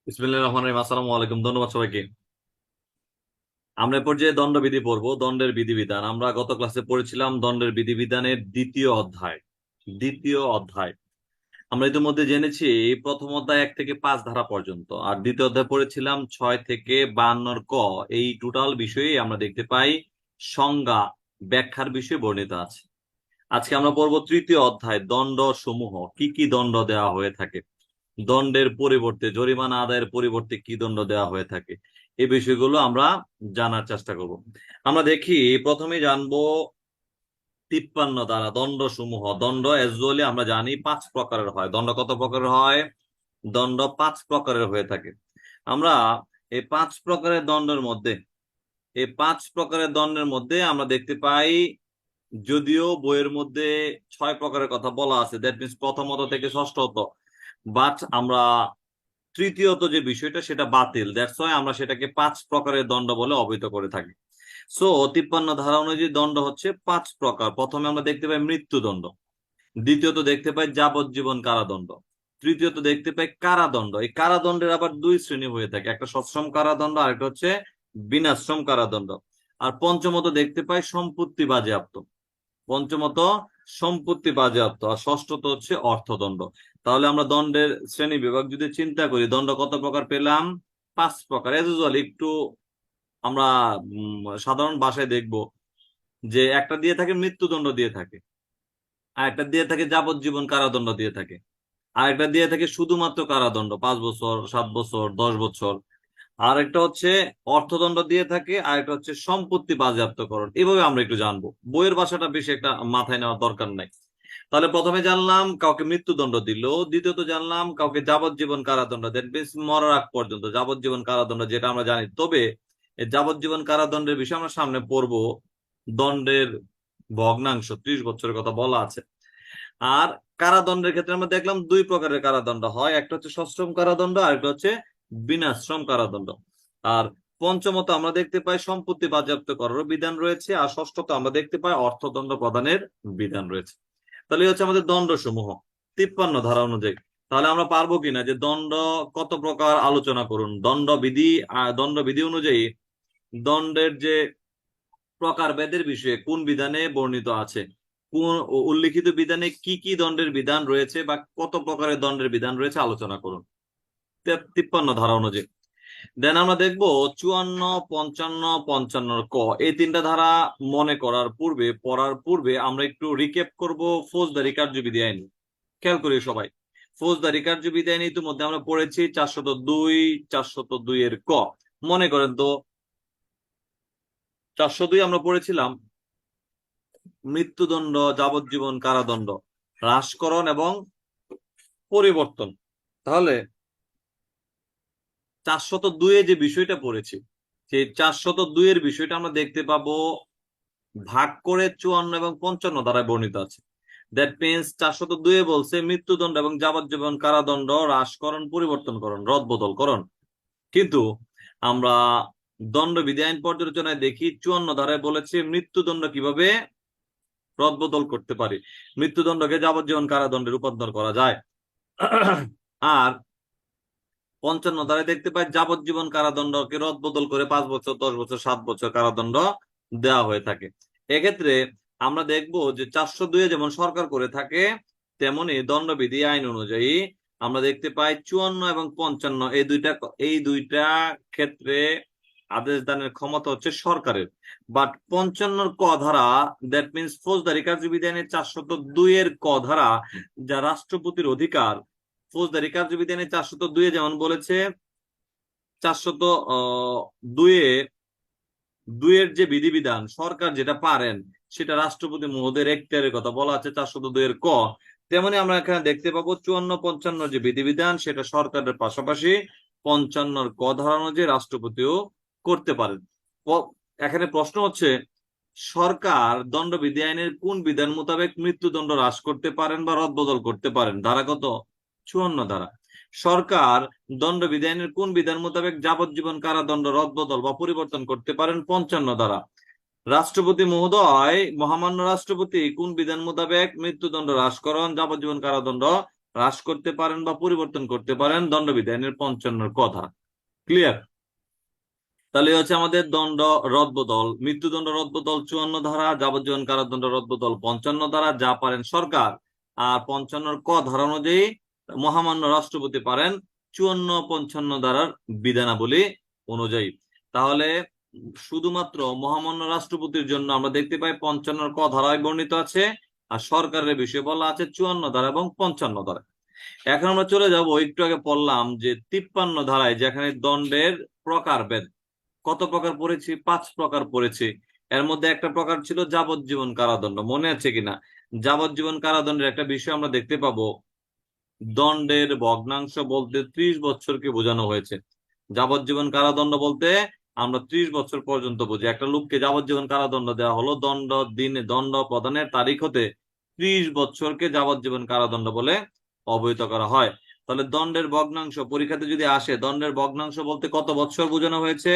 বিসমিল্লাহির রহমানির রহিম। আসসালামু আলাইকুম। ধন্যবাদ সবাইকে। আমরা এ পর্যায়ে দণ্ডবিধি পড়বো, দণ্ডের বিধিবিধান। আমরা গত ক্লাসে পড়েছিলাম দণ্ডের বিধিবিধানের দ্বিতীয় অধ্যায়। আমরা ইতিমধ্যে জেনেছি প্রথম অধ্যায় 1 থেকে 5 ধারা পর্যন্ত, আর দ্বিতীয় অধ্যায় পড়েছিলাম 6 থেকে 52 ক। এই টোটাল বিষয়ে আমরা দেখতে পাই সংজ্ঞা, ব্যাখ্যার বিষয়ে বর্ণিত আছে। আজকে আমরা পড়বো তৃতীয় অধ্যায়, দণ্ড সমূহ। কি কি দণ্ড দেওয়া হয়ে থাকে, দণ্ডের পরিবর্তে, জরিমানা আদায়ের পরিবর্তে কি দণ্ড দেওয়া হয়ে থাকে, এই বিষয়গুলো আমরা জানার চেষ্টা করব। আমরা দেখি, প্রথমে জানবো 53 ধারা, দণ্ড সমূহ। দণ্ড অ্যাকচুয়ালি আমরা জানি 5 প্রকারের হয়। দণ্ড কত প্রকারের হয়? দণ্ড 5 প্রকারের হয়ে থাকে। আমরা এই 5 প্রকারের দণ্ডের মধ্যে আমরা দেখতে পাই, যদিও বইয়ের মধ্যে 6 প্রকারের কথা বলা আছে, দ্যাট মিনস প্রথমত থেকে ষষ্ঠত, বাট আমরা তৃতীয়ত যে বিষয়টা সেটা বাতিল, দ্যাটস ওয়াই আমরা সেটাকে 5 প্রকারের দণ্ড বলে অভিহিত করে থাকি। সো 53 ধারা অনুযায়ী দণ্ড হচ্ছে 5 প্রকার। প্রথমে আমরা দেখতে পাই মৃত্যুদণ্ড, দ্বিতীয়ত দেখতে পাই যাবজ্জীবন কারাদণ্ড, তৃতীয়ত দেখতে পাই কারাদণ্ড। এই কারাদণ্ডের আবার 2 শ্রেণী হয়ে থাকে, একটা সশ্রম কারাদণ্ড আর একটা হচ্ছে বিনাশ্রম কারাদণ্ড। আর পঞ্চমত দেখতে পাই সম্পত্তি বাজেয়াপ্ত, আর ষষ্ঠত হচ্ছে অর্থদণ্ড। তাহলে আমরা দণ্ডের শ্রেণী বিভাগ যদি চিন্তা করি, দণ্ড কত প্রকার পেলাম? 5 প্রকার। এজ ইউজুয়াল একটু আমরা সাধারণ ভাষায় দেখব যে একটা দিয়ে থাকে মৃত্যুদণ্ড দিয়ে থাকে, আর একটা দিয়ে থাকে যাবজ্জীবন কারাদণ্ড দিয়ে থাকে, আর একটা দিয়ে থাকে শুধুমাত্র কারাদণ্ড 5 বছর, 7 বছর, 10 বছর, আর একটা হচ্ছে অর্থদণ্ড দিয়ে থাকে, আর একটা হচ্ছে সম্পত্তি বাজেয়াপ্তকরণ। এভাবে আমরা একটু জানবো, বইয়ের ভাষাটা বেশি একটা মাথায় নেওয়ার দরকার নাই। তাহলে প্রথমে জানলাম কাউকে মৃত্যুদণ্ড দিল, দ্বিতীয়ত জানলাম কাউকে যাবজ্জীবন কারাদণ্ড, দ্যাট মিনস মরার আগ পর্যন্ত যাবজ্জীবন কারাদণ্ড, যেটা আমরা জানি। তবে এই যাবজ্জীবন কারাদণ্ডের বিষয়ে আমরা সামনে পড়বো। দণ্ডের ভগ্নাংশ 30 বছরের কথা বলা আছে। আর কারাদণ্ডের ক্ষেত্রে আমরা দেখলাম 2 প্রকারের কারাদণ্ড হয়, একটা হচ্ছে সশ্রম কারাদণ্ড আর একটা হচ্ছে বিনাশ্রম কারাদণ্ড। আর পঞ্চমত আমরা দেখতে পাই সম্পত্তি বাজেয়াপ্ত করারও বিধান রয়েছে, আর ষষ্ঠত আমরা দেখতে পাই অর্থদণ্ড প্রদানের বিধান রয়েছে। তাহলে হচ্ছে আমাদের দণ্ড সমূহ 53 ধারা অনুযায়ী। তাহলে আমরা পারবো কিনা যে দণ্ড কত প্রকার আলোচনা করুন। দণ্ডবিধি অনুযায়ী দণ্ডের যে প্রকারভেদের বিষয়ে কোন বিধানে বর্ণিত আছে, কোন উল্লিখিত বিধানে কি কি দণ্ডের বিধান রয়েছে বা কত প্রকারের দণ্ডের বিধান রয়েছে আলোচনা করুন 53 ধারা অনুযায়ী। দেন আমরা দেখবো 54, 55, 55 ক। এই 3টা ধারা মনে করার পূর্বে, পড়ার পূর্বে আমরা একটু রিক্যাপ করব ফৌজদারি কার্যবিধি আইন। খেয়াল করি সবাই, ফৌজদারি কার্যবিধি আইন ইতিমধ্যে আমরা পড়েছি 402, 402 এর ক। মনে করেন তো, 402 আমরা পড়েছিলাম মৃত্যুদণ্ড, যাবজ্জীবন কারাদণ্ড, হ্রাসকরণ এবং পরিবর্তন। তাহলে 402 যে বিষয়টা পড়েছি, সেই 402 এর বিষয়টা আমরা দেখতে পাবো ভাগ করে 54 এবং 55 ধারায় বর্ণিত আছে। দ্যাট মিনস 402 বলছে মৃত্যুদণ্ড এবং যাবজ্জীবন কারাদণ্ড হ্রাসকরণ, পরিবর্তনকরণ, রদবদলকরণ। কিন্তু আমরা দণ্ডবিধি আইন পর্যালোচনায় দেখি 54 ধারায় বলেছে মৃত্যুদণ্ড কিভাবে রদবদল করতে পারি, মৃত্যুদণ্ডকে যাবজ্জীবন কারাদণ্ডে রূপান্তর করা যায়। আর 55 ধারায় দেখতে পাই যাবজ্জীবন কারাদণ্ডকে রদবদল করে 5 বছর, 10 বছর, 7 বছর কারাদণ্ড দেওয়া হয়ে থাকে। এক্ষেত্রে আমরা দেখবো যে 402 যেমন সরকার করে থাকে, তেমনি দণ্ডবিধি আইন অনুযায়ী আমরা দেখতে পাই 54 এবং 55 এই দুইটা ক্ষেত্রে আদেশ দানের ক্ষমতা হচ্ছে সরকারের। বাট 55 ক ধারা, দ্যাট মিনস ফৌজদারি কার্যবিধি আইনের 402 এর ক ধারা, যা রাষ্ট্রপতির অধিকার। ফৌজদারি কার্যবিধি আইনের 402 যেমন বলেছে, 402 যে বিধিবিধান সরকার যেটা পারেন সেটা রাষ্ট্রপতি মহোদয়ের এখতিয়ারের কথা বলা আছে 402 এর ক। তেমনি আমরা এখানে দেখতে পাবো 54, 55 যে বিধিবিধান সেটা সরকারের পাশাপাশি 55 ক ধারা অনুযায়ী রাষ্ট্রপতিও করতে পারেন। এখানে প্রশ্ন হচ্ছে, সরকার দণ্ডবিধি আইনের কোন বিধান মোতাবেক মৃত্যুদণ্ড হ্রাস করতে পারেন বা রদবদল করতে পারেন? ধারা কত? 54 ধারা। সরকার দণ্ডবিধি আইনের কোন বিধান মোতাবেক যাবজ্জীবন কারাদণ্ড রদবদল বা পরিবর্তন করতে পারেন? 55 ধারা। রাষ্ট্রপতি মহোদয়, মহামান্য রাষ্ট্রপতি কোন বিধান মোতাবেক মৃত্যুদণ্ড হ্রাসকরণ, যাবজ্জীবন কারাদণ্ড হ্রাস করতে পারেন বা পরিবর্তন করতে পারেন দণ্ডবিধানের 55 ক ধারা। ক্লিয়ার? তাহলে হচ্ছে আমাদের দণ্ড রদবদল, মৃত্যুদণ্ড রদবদল 54 ধারা, যাবজ্জীবন কারাদণ্ড রদবদল 55 ধারা, যা পারেন সরকার। আর 55 ক ধারা অনুযায়ী মহামান্য রাষ্ট্রপতি পারেন 54-55 ধারার বিধানাবলী অনুযায়ী। তাহলে শুধুমাত্র মহামান্য রাষ্ট্রপতির জন্য আমরা দেখতে পাই 55 ক ধারায় বর্ণিত আছে, আর সরকারের বিষয়ে বলা আছে 54 ধারা এবং 55 ধারা। এখন আমরা চলে যাব, একটু আগে পড়লাম যে 53 ধারায় যেখানে দণ্ডের প্রকারভেদ, কত প্রকার পড়েছি? 5 প্রকার পড়েছি। এর মধ্যে একটা প্রকার ছিল যাবজ্জীবন কারাদণ্ড, মনে আছে কিনা? যাবজ্জীবন কারাদণ্ডের একটা বিষয় আমরা দেখতে পাবো, দণ্ডের ভগ্নাংশ বলতে 30 বছরকে বোঝানো হয়েছে। যাবজ্জীবন কারাদণ্ড বলতে আমরা 30 বছর পর্যন্ত বুঝি। একটা লোককে যাবজ্জীবন কারাদণ্ড দেওয়া হলো, দণ্ড প্রদানের তারিখ হতে 30 বছরকে যাবজ্জীবন কারাদণ্ড বলে অবহিত করা হয়। তাহলে দণ্ডের ভগ্নাংশ পরীক্ষাতে যদি আসে, দণ্ডের ভগ্নাংশ বলতে কত বছর বোঝানো হয়েছে?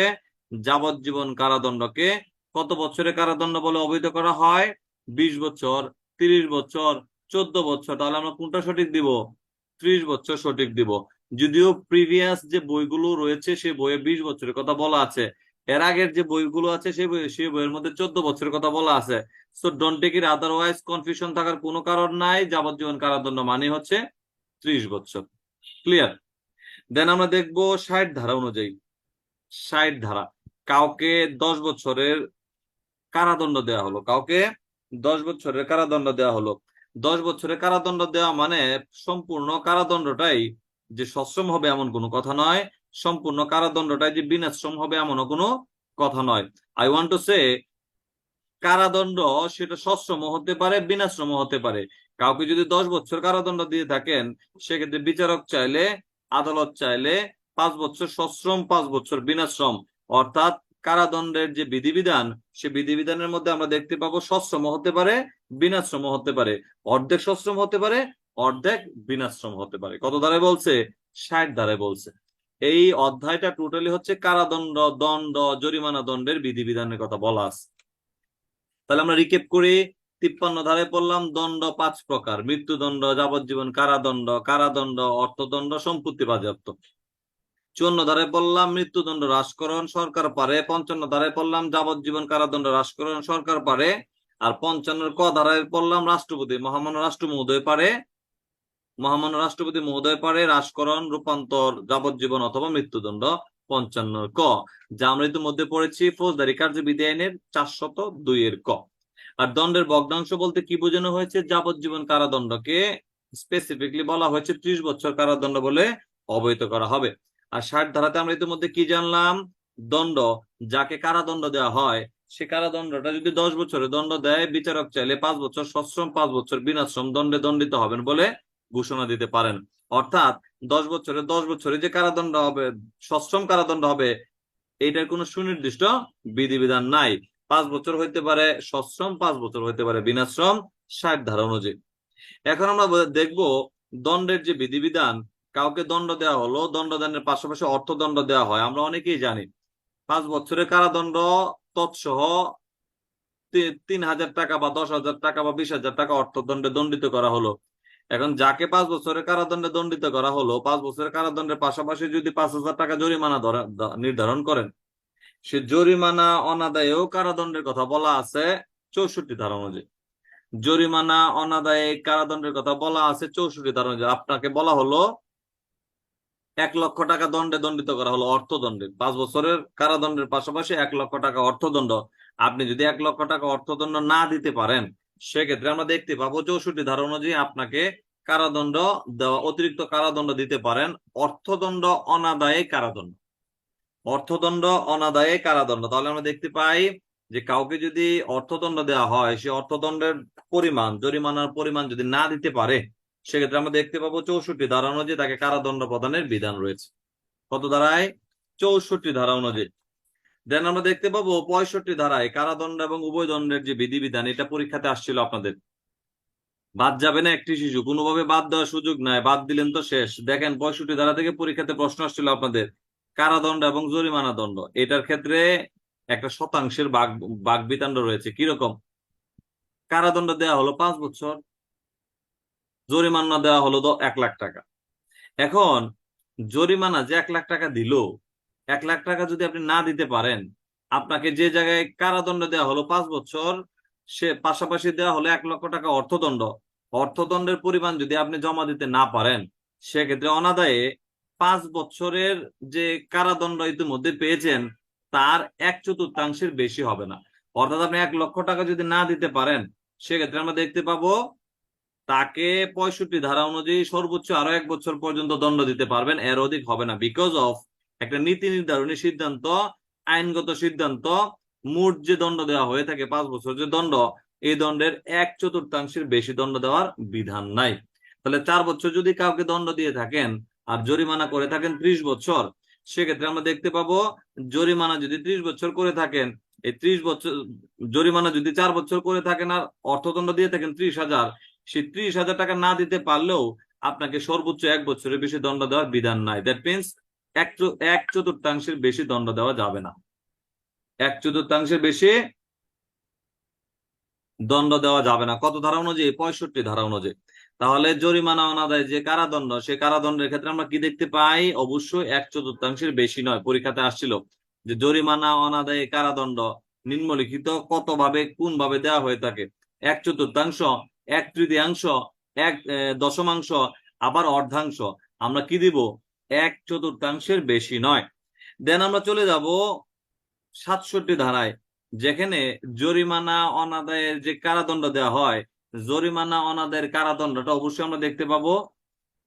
যাবজ্জীবন কারাদণ্ডকে কত বছরের কারাদণ্ড বলে অবহিত করা হয়? 20 বছর, 30 বছর, 14 বছর। তাহলে আমরা কোনটা সঠিক দিব? 30 বছর সঠিক দিব। যদিও প্রিভিয়াস যে বইগুলো রয়েছে সেই বইয়ে 20 বছরের কথা বলা আছে, এর আগের যে বইগুলো আছে সেই বইয়ের মধ্যে 14 বছরের কথা বলা আছে। So don't take it otherwise, confusion থাকার কোনো কারণ নাই। যাবজ্জীবন কারাদণ্ড মানে হচ্ছে 30 বছর। ক্লিয়ার? দেন আমরা দেখবো 60 ধারা অনুযায়ী। 60 ধারা, কাউকে 10 বছরের কারাদণ্ড দেওয়া হলো, কাউকে 10 বছরের কারাদণ্ড দেওয়া হলো। 10 বছরের কারাদণ্ড দেওয়া মানে সম্পূর্ণ কারাদণ্ডটাই যে সশ্রম হবে এমন কোনো কথা নয়, সম্পূর্ণ কারাদণ্ডটাই যে বিনাশ্রম হবে এমনও কোনো কথা নয়। আই ওয়ান্ট টু সে, কারাদণ্ড সেটা সশ্রম হতে পারে, বিনাশ্রম হতে পারে। কাউকে যদি 10 বছর কারাদণ্ড দিয়ে থাকেন, সেক্ষেত্রে বিচারক চাইলে, আদালত চাইলে 5 বছর সশ্রম, 5 বছর বিনাশ্রম, অর্থাৎ কারাদণ্ডের যে বিধিবিধান, সে বিধিবিধানের মধ্যে আমরা দেখতে পাবো সশ্রম হতে পারে, বিনাশ্রম হতে পারে, অর্ধেক সশ্রম হতে পারে, অর্ধেক বিনাশ্রম হতে পারে। কত ধারায় বলছে? 60 ধারায় বলছে। এই অধ্যায়টা টোটালি হচ্ছে কারাদণ্ড, দণ্ড, জরিমানা দণ্ডের বিধিবিধানের কথা বলা আছে। তাহলে আমরা রিকেপ করি। 53 ধারায় পড়লাম দণ্ড 5 প্রকার: মৃত্যুদণ্ড, যাবজ্জীবন কারাদণ্ড, কারাদণ্ড, অর্থদণ্ড, সম্পত্তি বাজেয়াপ্ত। 54 ধারায় পড়লাম মৃত্যুদণ্ড হ্রাসকরণ, সরকার পারে। 55 ধারায় পড়লাম যাবজ্জীবন কারাদণ্ড হ্রাসকরণ, সরকার পারে। আর 55 ক ধারায় পড়লাম রাষ্ট্রপতি, মহামান্য রাষ্ট্র মহোদয় পারে, মহামান্য রাষ্ট্রপতি মহোদয় পারে হ্রাসকরণ, রূপান্তর, যাবজ্জীবন অথবা মৃত্যুদণ্ড। 55 ক, যা আমরা ইতিমধ্যে পড়েছি ফৌজদারি কার্যবিধি আইনের 402 এর ক। আর দণ্ডের ভগ্নাংশ বলতে কি বোঝানো হয়েছে? যাবজ্জীবন কারাদণ্ডকে স্পেসিফিকলি বলা হয়েছে 30 বছর কারাদণ্ড বলে অবহিত করা হবে। আর 60 ধারাতে আমরা ইতিমধ্যে কি জানলাম? দণ্ড, যাকে কারাদণ্ড দেওয়া হয়, সে কারাদণ্ডটা যদি 10 বছরের দণ্ড দেয়, বিচারক চাইলে 5 বছর সশ্রম, 5 বছর বিনাশ্রম দণ্ডে দণ্ডিত হবেন বলে ঘোষণা দিতে পারেন। অর্থাৎ 10 বছরে 10 বছরে যে কারাদণ্ড হবে, সশ্রম কারাদণ্ড হবে, এইটার কোনো সুনির্দিষ্ট বিধিবিধান নাই। 5 বছর হইতে পারে সশ্রম, 5 বছর হইতে পারে বিনাশ্রম, 60 ধারা অনুযায়ী। এখন আমরা দেখবো দণ্ডের যে বিধিবিধান। কাউকে দণ্ড দেওয়া হলো, দণ্ডদানের পাশাপাশি অর্থদণ্ড দেওয়া হয়, আমরা অনেকেই জানি। 5 বছরের কারাদণ্ড তৎসহ 3,000 টাকা বা 10,000 টাকা বা 20,000 টাকা অর্থদণ্ডে দণ্ডিত করা হলো। এখন যাকে 5 বছরের কারাদণ্ডে দণ্ডিত করা হলো, 5 বছরের কারাদণ্ডের পাশাপাশি যদি 5,000 টাকা জরিমানা নির্ধারণ করেন, সে জরিমানা অনাদায়েও কারাদণ্ডের কথা বলা আছে 64 ধারা অনুযায়ী। জরিমানা অনাদায়ে কারাদণ্ডের কথা বলা আছে 64 ধারা অনুযায়ী। আপনাকে বলা হলো 1 লক্ষ টাকা দণ্ডে দণ্ডিত করা হলো, অর্থদণ্ডে। 5 বছরের কারাদণ্ডের পাশাপাশি 1 লক্ষ টাকা অর্থদণ্ড। আপনি যদি 1 লক্ষ টাকা অর্থদণ্ড না দিতে পারেন, সেক্ষেত্রে আমরা দেখতে পাবো 64 ধারা অনুযায়ী আপনাকে কারাদণ্ড দেওয়া, অতিরিক্ত কারাদণ্ড দিতে পারেন। অর্থদণ্ড অনাদায়ে কারাদণ্ড, অর্থদণ্ড অনাদায়ে কারাদণ্ড। তাহলে আমরা দেখতে পাই যে কাউকে যদি অর্থদণ্ড দেওয়া হয়, সে অর্থদণ্ডের পরিমাণ, জরিমানার পরিমাণ যদি না দিতে পারে, সেক্ষেত্রে আমরা দেখতে পাবো 64 ধারা অনুযায়ী তাকে কারাদণ্ড প্রদানের বিধান রয়েছে। কত ধারায়? 64 ধারা অনুযায়ী। দেন আমরা দেখতে পাবো 65 ধারায় কারাদণ্ড এবং উভয় দণ্ডের যে বিধিবিধান, এটা পরীক্ষাতে আসছিল আপনাদের। বাদ যাবে না একটি শিশু, কোনোভাবে বাদ দেওয়ার সুযোগ নাই, বাদ দিলেন তো শেষ। দেখেন 65 ধারা থেকে পরীক্ষাতে প্রশ্ন আসছিল আপনাদের, কারাদণ্ড এবং জরিমানা দণ্ড, এটার ক্ষেত্রে একটা শতাংশের বাকবিতণ্ড রয়েছে। কিরকম? কারাদণ্ড দেওয়া হলো 5 বছর, জরিমানা দেওয়া হলো 1 লাখ টাকা। এখন জরিমানা যে 1 লাখ টাকা দিল, 1 লাখ টাকা যদি আপনি না দিতে পারেন, আপনাকে যে জায়গায় কারাদণ্ড দেওয়া হলো 5 বছর, সে পাশাপাশি দেওয়া হলো 1 লক্ষ টাকা অর্থদণ্ড। অর্থদণ্ডের পরিমাণ যদি আপনি জমা দিতে না পারেন, সেক্ষেত্রে অনাদায়ে 5 বছরের যে কারাদণ্ড ইতিমধ্যে পেয়েছেন তার 1/4 বেশি হবে না। অর্থাৎ আপনি 1 লক্ষ টাকা যদি না দিতে পারেন, সেক্ষেত্রে আমরা দেখতে পাবো তাকে 65 ধারা অনুযায়ী সর্বোচ্চ আরো 1 বছর পর্যন্ত দণ্ড দিতে পারবেন, এর অধিক হবে না। বিকজ অফ একটা নীতি নির্ধারণী সিদ্ধান্ত, আইনগত সিদ্ধান্ত, মোট যে দণ্ড দেওয়া হয়ে থাকে 5 বছর যে দণ্ড, এই দণ্ডের 1/4 বেশি দণ্ড দেওয়ার বিধান নাই। তাহলে 4 বছর যদি কাউকে দণ্ড দিয়ে থাকেন আর জরিমানা করে থাকেন 30 বছর, সেক্ষেত্রে আমরা দেখতে পাবো জরিমানা যদি 30 বছর করে থাকেন, এই 30 বছর জরিমানা যদি 4 বছর করে থাকেন আর অর্থদণ্ড দিয়ে থাকেন 30,000, সেই 30,000 টাকা না দিতে পারলেও আপনাকে সর্বোচ্চ 1 বছরের বেশি দণ্ড দেওয়ার বিধান নাই। দ্যাট মিনস 1/4 বেশি দণ্ড দেওয়া যাবে না। 1/4 বেশি দণ্ড দেওয়া যাবে না। কত ধারা অনুযায়ী? 65 ধারা অনুযায়ী। তাহলে জরিমানা অনাদায় যে কারাদণ্ড, সে কারাদণ্ডের ক্ষেত্রে আমরা কি দেখতে পাই? অবশ্যই 1/4 বেশি নয়। পরীক্ষাতে আসছিল যে জরিমানা অনাদায়ে কারাদণ্ড নিম্নলিখিত কত ভাবে কোন ভাবে দেওয়া হয়ে থাকে? 1/4, 1/3, 1/10, আবার অর্ধাংশ। আমরা কি দিব? 1/4 বেশি নয়। দেন আমরা চলে যাব 67 ধারায়, যেখানে জরিমানা অনাদায়ের যে কারাদণ্ড দেওয়া হয়, জরিমানা অনাদায়ের কারাদণ্ডটা অবশ্যই আমরা দেখতে পাবো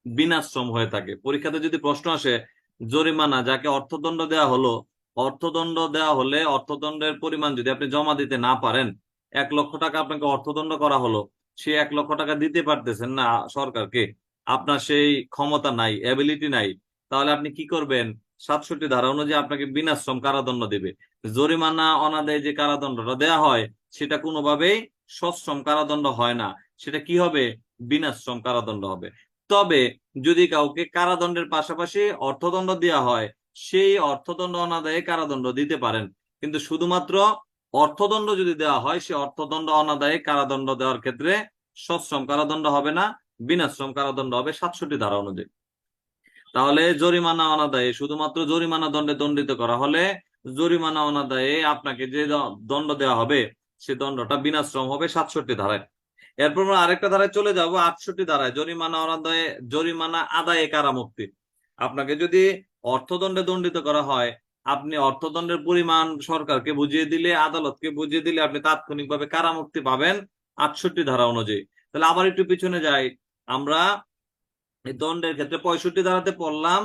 বিনাশ্রম হয়ে থাকে। পরীক্ষাতে যদি প্রশ্ন আসে জরিমানা যাকে অর্থদণ্ড দেওয়া হলো, অর্থদণ্ড দেওয়া হলে অর্থদণ্ডের পরিমাণ যদি আপনি জমা দিতে না পারেন, 1 লক্ষ টাকা আপনাকে অর্থদণ্ড করা হলো, সে 1 লক্ষ টাকা দিতে পারতেছেন না সরকারকে, আপনার সেই ক্ষমতা নাই, এবিলিটি নাই, তাহলে আপনি কি করবেন? 67 ধারা অনুযায়ী আপনাকে বিনাশ্রম কারাদণ্ড দিবে। জরিমানা অনাদায়ে যে কারাদণ্ডটা দেয়া হয় সেটা কোনোভাবেই সশ্রম কারাদণ্ড হয় না, সেটা কি হবে? বিনাশ্রম কারাদণ্ড হবে। তবে যদি কাউকে কারাদণ্ডের পাশাপাশি অর্থদণ্ড দেওয়া হয়, সেই অর্থদণ্ড অনাদায়ে কারাদণ্ড দিতে পারেন। কিন্তু শুধুমাত্র অর্থদণ্ড যদি দেওয়া হয়, সে অর্থদণ্ড অনাদায়ে কারাদণ্ড দেওয়ার ক্ষেত্রে সশ্রম কারাদণ্ড হবে না, বিনাশ্রম কারাদণ্ড হবে 67 ধারা অনুযায়ী। তাহলে জরিমানা অনাদায়ে শুধুমাত্র জরিমানা দণ্ডে দণ্ডিত করা হলে জরিমানা অনাদায়ে আপনাকে যে দণ্ড দেওয়া হবে সে দণ্ডটা বিনাশ্রম হবে 67 ধারায়। এরপর আমরা আরেকটা ধারায় চলে যাব 68 ধারায়, জরিমানা অনাদায়ে জরিমানা আদায়ে কারামুক্তি। আপনাকে যদি অর্থদণ্ডে দণ্ডিত করা হয়, আপনি অর্থদণ্ডের পরিমাণ সরকারকে বুঝিয়ে দিলে, আদালতকে বুঝিয়ে দিলে আপনি তাৎক্ষণিকভাবে কারামুক্তি পাবেন 68 ধারা অনুযায়ী। তাহলে আবার একটু পিছনে যাই, আমরা এই দণ্ডের ক্ষেত্রে 65 ধারাতে পড়লাম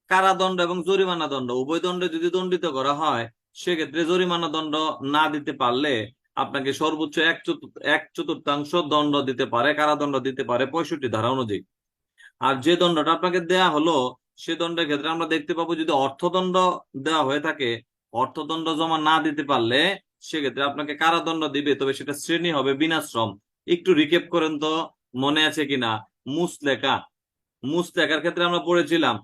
কারাদণ্ড এবং জরিমানা দণ্ড উভয় দণ্ডে যদি দণ্ডিত করা হয়, সেক্ষেত্রে জরিমানা দণ্ড না দিতে পারলে আপনাকে সর্বোচ্চ 1/4 দণ্ড দিতে পারে, কারাদণ্ড দিতে পারে 65 ধারা অনুযায়ী। আর যে দণ্ডটা আপনাকে দেয়া হলো সে দণ্ডের ক্ষেত্রে আমরা দেখতে পাবো যদি অর্থদণ্ড দেওয়া হয়ে থাকে, অর্থদণ্ড জমা না দিতে পারলে সেক্ষেত্রে আপনাকে কারাদণ্ড দিবে, তবে সেটা শ্রেণী হবে বিনাশ্রম। একটু রিকেপ করেন তো, মনে আছে কিনা? মুসলেকা, মুসলেকার ক্ষেত্রে আমরা পড়েছিলাম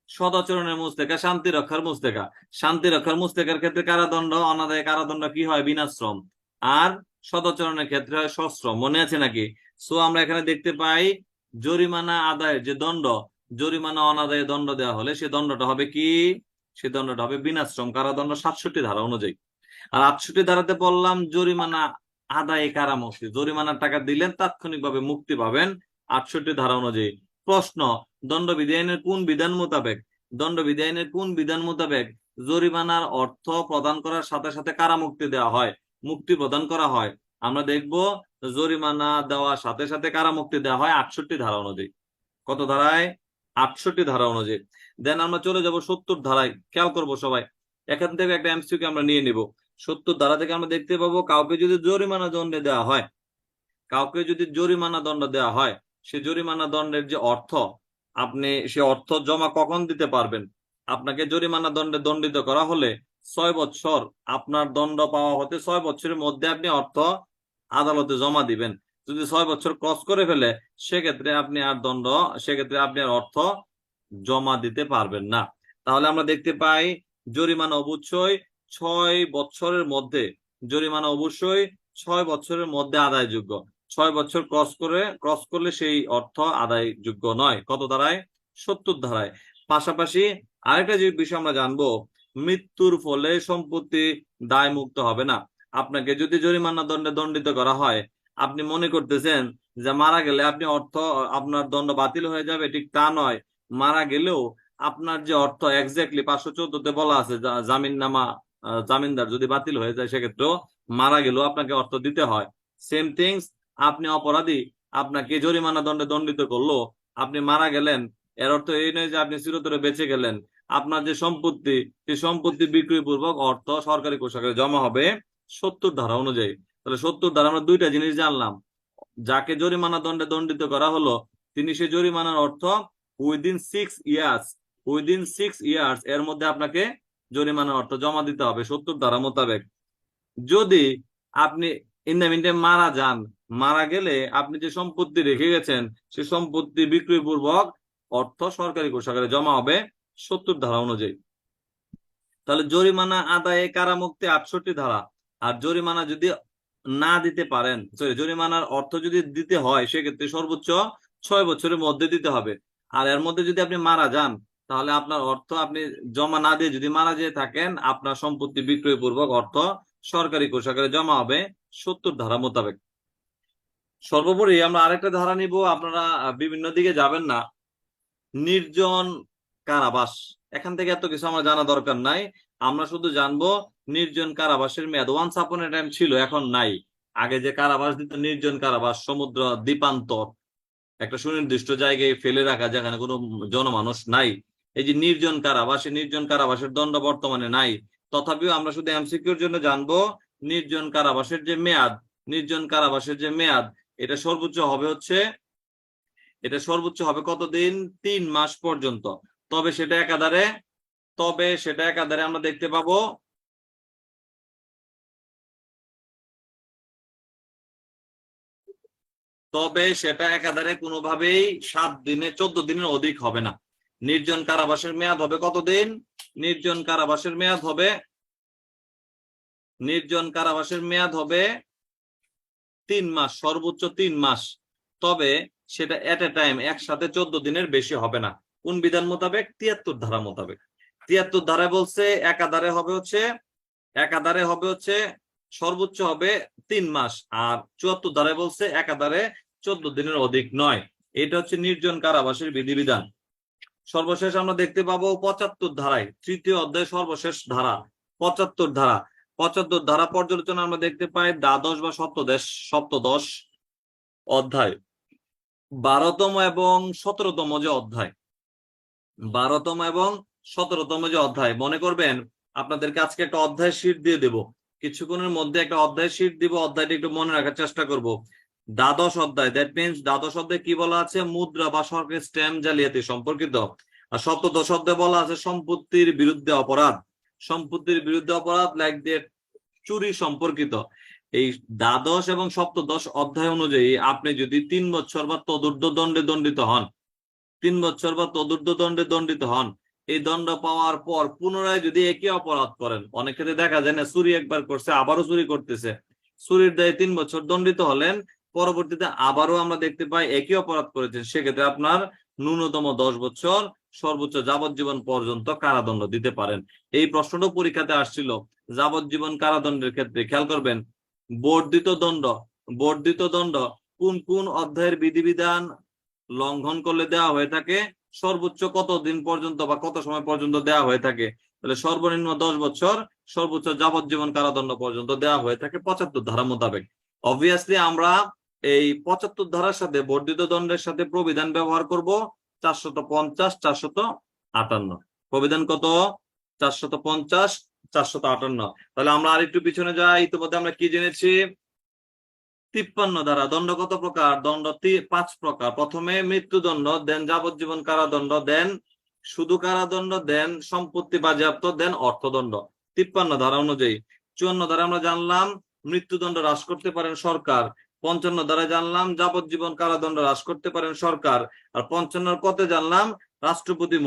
সদাচরণের মুস্তেকা, শান্তি রক্ষার মুস্তেকা। শান্তি রক্ষার মুস্তেকার ক্ষেত্রে কারাদণ্ড অনাদায়ে কারাদণ্ড কি হয়? বিনাশ্রম। আর সদাচরণের ক্ষেত্রে হয় সশ্রম। মনে আছে নাকি? সো আমরা এখানে দেখতে পাই জরিমানা আদায়ের যে দণ্ড, জরিমানা অনাদায়ে দণ্ড দেওয়া হলে সে দণ্ডটা হবে কি? সে দণ্ডটা হবে বিনাশ্রম কারাদণ্ড 67 ধারা অনুযায়ী। আর 68 ধারাতে বললাম জরিমানা আদায়ে কারামুক্তি, জরিমানার টাকা দিলেন তাৎক্ষণিকভাবে মুক্তি পাবেন 68 ধারা অনুযায়ী। প্রশ্ন, দণ্ডবিধি আইনের কোন বিধান মোতাবেক, দণ্ডবিধি আইনের কোন বিধান মোতাবেক জরিমানার অর্থ প্রদান করার সাথে সাথে কারামুক্তি দেওয়া হয়, মুক্তি প্রদান করা হয়? আমরা দেখব জরিমানা দেওয়ার সাথে সাথে কারামুক্তি দেওয়া হয় 68 ধারা অনুযায়ী। কত ধারায়? 68 ধারা অনুযায়ী। দেন আমরা চলে যাব 70 ধারায়। খেয়াল করবো সবাই, এখান থেকে একটা এমসিকিউ আমরা নিয়ে নিব। 70 ধারা থেকে আমরা দেখতে পাবো কাউকে যদি জরিমানা দণ্ডে দেওয়া হয়, কাউকে যদি জরিমানা দণ্ড দেওয়া হয়, সে জরিমানা দণ্ডের যে অর্থ, আপনি সে অর্থ জমা কখন দিতে পারবেন? আপনাকে জরিমানা দণ্ডে দণ্ডিত করা হলে 6 বছর, আপনার দণ্ড পাওয়া হতে 6 বছরের মধ্যে আপনি অর্থ আদালতে জমা দিবেন। যদি 6 বছর ক্রস করে ফেলে সেক্ষেত্রে আপনি আর সেক্ষেত্রে আপনি আর অর্থ জমা দিতে পারবেন না। তাহলে আমরা দেখতে পাই জরিমানা অবশ্যই 6 বছরের মধ্যে, জরিমানা অবশ্যই 6 বছরের মধ্যে আদায়যোগ্য। 6 বছর ক্রস করলে সেই অর্থ আদায়যোগ্য নয়। কত ধারায়? 70 ধারায়। পাশাপাশি আরেকটা যে বিষয় আমরা জানবো, মৃত্যুর ফলে সম্পত্তি দায় মুক্ত হবে না। আপনাকে যদি জরিমানা দণ্ডে দণ্ডিত করা হয়, আপনি মনে করতেছেন যে মারা গেলে আপনি আপনার দণ্ড বাতিল হয়ে যাবে, ঠিক তা নয়। মারা গেলেও আপনার যে অর্থ এক্স্যাক্টলি 514-তে বলা আছে, জামিননামা জামিনদার যদি বাতিল হয়ে যায় সেক্ষেত্রেও মারা গেলেও আপনাকে অর্থ দিতে হয়। সেম থিংস, আপনি অপরাধী, আপনাকে জরিমানা দণ্ডে দণ্ডিত করলো, আপনি মারা গেলেন, এর অর্থ এই নয় যে আপনি চিরতরে বেঁচে গেলেন। আপনার যে সম্পত্তি, সেই সম্পত্তি বিক্রয় পূর্বক অর্থ সরকারি কোষাগারে জমা হবে 70 ধারা অনুযায়ী। তাহলে 70 ধারা আমরা দুইটা জিনিস জানলাম। যাকে জরিমানা দণ্ডে দণ্ডিত করা হলো, তিনি সেই জরিমানার অর্থ উইদিন 6 ইয়ার্স এর মধ্যে আপনাকে জরিমানার অর্থ জমা দিতে হবে 70 ধারা মোতাবেক। যদি আপনি ইন দ্য মিনটাইম মারা যান, মারা গেলে আপনি যে সম্পত্তি রেখে গেছেন, সে সম্পত্তি বিক্রয় পূর্বক অর্থ সরকারি কোষাগারে জমা হবে 70 ধারা অনুযায়ী। তাহলে জরিমানা আদায়ে কারামুক্তি 68 ধারা। আর জরিমানা যদি না দিতে পারেন, জরিমানার অর্থ যদি দিতে হয়, সেক্ষেত্রে সর্বোচ্চ 6 বছরের মধ্যে দিতে হবে। আর এর মধ্যে যদি আপনি মারা যান, তাহলে আপনার অর্থ আপনি জমা না দিয়ে যদি মারা যেয়ে থাকেন, আপনার সম্পত্তি বিক্রয় পূর্বক অর্থ সরকারি কোষাগারে জমা হবে 70 ধারা মোতাবেক। সর্বোপরি আমরা আরেকটা ধারা নিব, আপনারা বিভিন্ন দিকে যাবেন না, নির্জন কারাবাস। এখান থেকে এত কিছু আমার জানা দরকার নাই, আমরা শুধু জানবো নির্জন কারাবাসের মেয়াদ। ওয়ান্স আপন এ টাইম ছিল, এখন নাই। আগে যে কারাবাস দিত, নির্জন কারাবাস, সমুদ্র দ্বীপান্তর, একটা সুনির্দিষ্ট জায়গায় ফেলে রাখা যেখানে কোনো জনমানুষ নাই, এই যে নির্জন কারাবাস, নির্জন কারাবাসের দণ্ড বর্তমানে নাই। তথাপিও আমরা শুধু এমসিকিউর জন্য জানবো নির্জন কারাবাসের যে মেয়াদ, নির্জন কারাবাসের যে মেয়াদ, এটা সর্বোচ্চ হবে কতদিন? 3 মাস পর্যন্ত। তবে সেটা একাধারে আমরা দেখতে পাবো কোনোভাবেই 7 দিনে 14 দিনের অধিক হবে না। নির্জন কারাবাসের মেয়াদ হবে কতদিন? নির্জন কারাবাসের মেয়াদ হবে 3 মাস, সর্বোচ্চ 3 মাস। তবে সেটা এট এ টাইম একসাথে 14 দিনের বেশি হবে না। কোন বিধান মোতাবেক? 73 ধারা মোতাবেক। 73 ধারায় বলছে একাধারে হবে সর্বোচ্চ হবে 3 মাস, আর 74 ধারায় বলছে একাধারে 14 দিনের অধিক নয়। এটা হচ্ছে নির্জন কারাবাসের বিধিবিধান। সর্বশেষ আমরা দেখতে পাবো 75 ধারায়, 3য় অধ্যায় সর্বশেষ ধারা 75 ধারা। 75 ধারা পর্যালোচনা আমরা দেখতে পাই দ্বাদশ বা সপ্তদশ অধ্যায় 12তম এবং 17তম যে অধ্যায়, 12তম এবং 17তম যে অধ্যায়। মনে করবেন আপনাদেরকে আজকে একটা অধ্যায় শীট দিয়ে দেব, কিছুক্ষণের মধ্যে একটা অধ্যায় শীট দিব, অধ্যায়টা একটু মনে রাখার চেষ্টা করব। দ্বাদশ অধ্যায়, দ্যাট মিনস দ্বাদশ অধ্যায় কি বলা আছে? মুদ্রা বা সরকারি স্ট্যাম্প জালিয়াতি সম্পর্কিত। আর সপ্তদশ অধ্যায় বলা আছে সম্পত্তির বিরুদ্ধে অপরাধ লাইক দ্যাট চুরি সম্পর্কিত। এই দ্বাদশ এবং সপ্তদশ অধ্যায় অনুযায়ী আপনি যদি 3 বছর বা তদূর্ধ্ব দণ্ডে দণ্ডিত হন, 3 বছর বা তদূর্ধ্ব দণ্ডে দণ্ডিত হন, এই দণ্ড পাওয়ার পর পুনরায় যদি একই অপরাধ করেন, অনেক ক্ষেত্রে দেখা যায় না, চুরি একবার করছে আবারও চুরি করতেছে, চুরির দায়ে 3 বছর দণ্ডিত হলেন, পরবর্তীতে আবারও আমরা দেখতে পাই একই অপরাধ করেছেন, সেক্ষেত্রে আপনার ন্যূনতম 10 বছর, সর্বোচ্চ যাবজ্জীবন পর্যন্ত কারাদণ্ড দিতে পারেন। এই প্রশ্নটাও পরীক্ষাতে আসছিল, যাবজ্জীবন কারাদণ্ডের ক্ষেত্রে খেয়াল করবেন বর্ধিত দণ্ড কোন কোন অধ্যায়ের বিধিবিধান লঙ্ঘন করলে দেওয়া হয়ে থাকে, সর্বোচ্চ কত দিন পর্যন্ত বা কত সময় পর্যন্ত দেওয়া হয়ে থাকে। তাহলে সর্বনিম্ন 10 বছর, সর্বোচ্চ যাবজ্জীবন কারাদণ্ড পর্যন্ত দেওয়া হয়ে থাকে 75 ধারা মোতাবেক। অবভিয়াসলি আমরা এই 75 ধারার সাথে বর্ধিত দণ্ডের সাথে প্রবিধান ব্যবহার করব 450, 458। প্রবিধান কত? 450, 458। তাহলে আমরা আরেকটু পিছনে যাই। ইতিমধ্যে আমরা কি জেনেছি? 53 ধারা। দণ্ড কত প্রকার? দণ্ড 5 প্রকার। প্রথমে মৃত্যুদণ্ড, দেন যাবজ্জীবন কারাদণ্ড, দেন শুধু কারাদণ্ড, দেন সম্পত্তি বাজেয়াপ্ত, দেন অর্থদণ্ড। 53 ধারা অনুযায়ী 54 ধারা আমরা জানলাম মৃত্যুদণ্ড হ্রাস করতে পারেন সরকার। 55 ধারায় জানলাম যাবজ্জীবন কারাদণ্ড হ্রাস করতে পারেন সরকার। আর 55 কতে জানলাম রাষ্ট্রপতি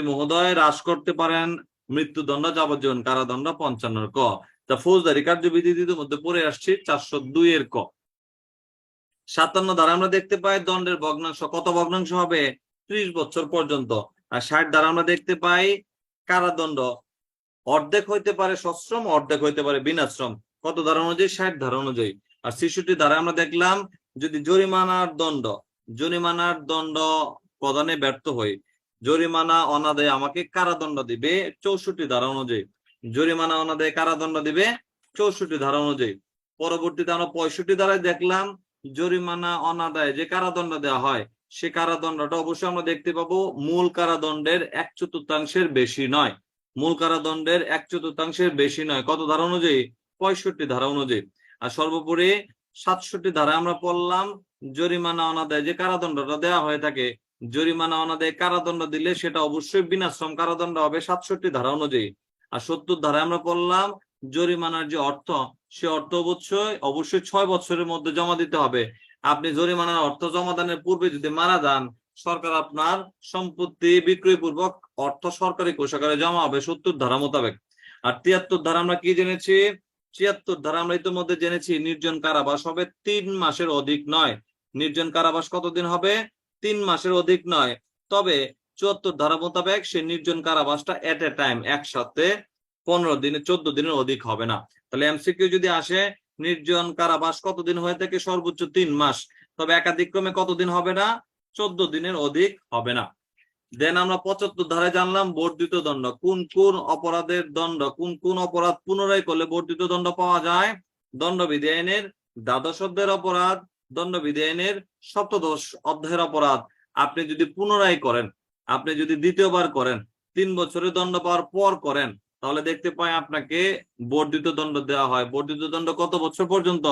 মহোদয় হ্রাস করতে পারেন মৃত্যুদণ্ড, যাবজ্জীবন কারাদণ্ড। 55 ক ফৌজদারি কার্যবিধি মধ্যে পড়ে আসছি 402 এর ক। 57 ধারা আমরা দেখতে পাই দণ্ডের ভগ্নাংশ কত ভগ্নাংশ হবে 30 বছর পর্যন্ত। আর 60 ধারা আমরা দেখতে পাই কারাদণ্ড অর্ধেক হইতে পারে সশ্রম, অর্ধেক হইতে পারে বিনাশ্রম। কত ধারা অনুযায়ী 60 ধারা অনুযায়ী। আর 66 ধারা আমরা দেখলাম যদি জরিমানার দণ্ড প্রদানে ব্যর্থ হই, জরিমানা অনাদায়ে আমাকে কারাদণ্ড দিবে 64 ধারা অনুযায়ী। জরিমানা অনাদায়ে কারাদণ্ড দিবে 64 ধারা অনুযায়ী। পরবর্তীতে আমরা 65 ধারায় দেখলাম জরিমানা অনাদায়ে যে কারাদণ্ড দেওয়া হয় সে কারাদণ্ডটা অবশ্যই আমরা দেখতে পাবো মূল কারাদণ্ডের 1/4 বেশি নয়। মূল কারাদণ্ডের 1/4 বেশি নয়। কত ধারা অনুযায়ী 65 ধারা অনুযায়ী। আর সর্বোপরি 67 ধারা আমরা পড়লাম জরিমানা অনাদায়ে যে কারাদণ্ডটা দেওয়া হয়ে থাকে, জরিমানা অনাদায়ে কারাদণ্ড দিলে সেটা অবশ্যই বিনাশ্রম কারাদণ্ড হবে 67 ধারা অনুযায়ী। আর 70 ধারায় আমরা পড়লাম জরিমানার যে অর্থ সে অর্থ অবশ্যই 6 বছরের মধ্যে জমা দিতে হবে। আপনি জরিমানার অর্থ জমা দানের পূর্বে যদি মারা যান, সরকার আপনার সম্পত্তি বিক্রয় পূর্বক অর্থ সরকারি কোষাগারে জমা হবে 70 ধারা মোতাবেক। আর 73 ধারা আমরা কি জেনেছি? 76 ধারা আমরা ইতিমধ্যে জেনেছি নির্জন কারাবাস হবে 3 মাসের অধিক নয়। নির্জন কারাবাস কতদিন হবে? 3 মাসের অধিক নয়। তবে 74 ধারা মোতাবেক সে নির্জন কারাবাসটা এট এ টাইম একসাথে 15 দিনে 14 দিনের অধিক হবে না। তাহলে এমসিকিউ যদি আসে নির্জন কারাবাস কতদিন হয়ে থাকে? সর্বোচ্চ 3 মাস। তবে একাধিক্রমে কতদিন হবে না? 14 দিনের অধিক হবে না। দেন আমরা 75 ধারায় জানলাম বর্ধিত দণ্ড। কোন কোন অপরাধের দণ্ড, কোন কোন অপরাধ পুনরায় করলে বর্ধিত দণ্ড পাওয়া যায়? দণ্ডবিধি আইনের দ্বাদশ অধ্যায়ের অপরাধ, দণ্ডবিধি আইনের সপ্তদশ অধ্যায়ের অপরাধ আপনি যদি পুনরায় করেন, আপনি যদি দ্বিতীয়বার করেন, 3 বছরের দণ্ড পাওয়ার পর করেন, তাহলে দেখতে পাই আপনাকে বর্ধিত দণ্ড দেওয়া হয়। বর্ধিত দণ্ড কত বছর পর্যন্ত?